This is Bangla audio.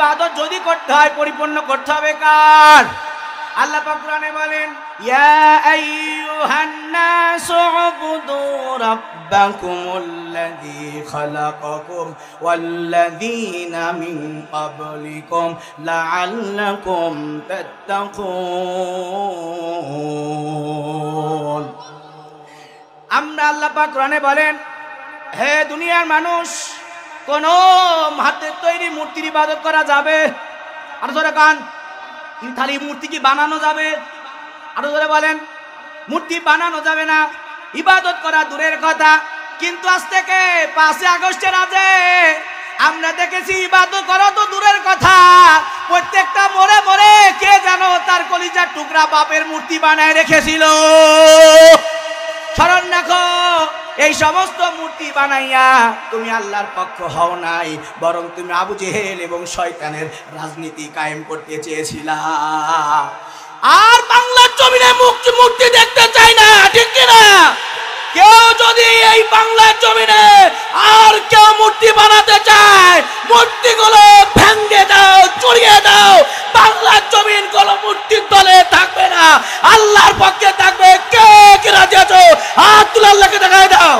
ইবাদত যদি করতে হয় পরিপূর্ণ করতে হবে কার? আল্লাহ পাক কোরআনে বলেন, ইয়া আইয়ুহান নাসু উবুদু রাব্বাকুমুল্লাযী খালাকাকুম ওয়াল্লাযীনা মিন ক্বাবলিকুম লাআল্লাকুম তাত্তাকুন। আমরা আল্লাহ পাক কোরআনে বলেন, হে দুনিয়ার মানুষ, কোন হাতের তৈরি মূর্তির ইবাদত করা যাবে? আরো ধরে কান, খালি মূর্তি কি বানানো যাবে? আরো ধরে বলেন, মূর্তি বানানো যাবে না, ইবাদত করা দূরের কথা। কিন্তু আজ থেকে 5 আগস্টের আগে আমরা দেখেছি ইবাদত করা তো দূরের কথা, প্রত্যেকটা মোড়ে মোড়ে কে যেন তার কলিজার টুকরা বাপের মূর্তি বানায় রেখেছিল। স্মরণ রাখো, এই সমস্ত মূর্তি বানাইয়া তুমি আল্লাহর পক্ষ হও নাই, বরং তুমি আবু জেহেল এবং শয়তানের রাজনীতি কায়েম করতে চেয়েছিলা। আর বাংলার জমিনে মূর্তি দেখতে চাই না, ঠিক কিনা? কেউ যদি এই বাংলার জমিনে আর কেউ মূর্তি বানাতে চায়, মূর্তিগুলো ভেঙে দাও, চড়িয়ে দাও। বাংলার জমিন কোনো মূর্তির তলে থাকবে না, আল্লাহর পক্ষে থাকবে। কে কি রাজি আছো? হাত তুলে আল্লাহকে দেখায় দাও।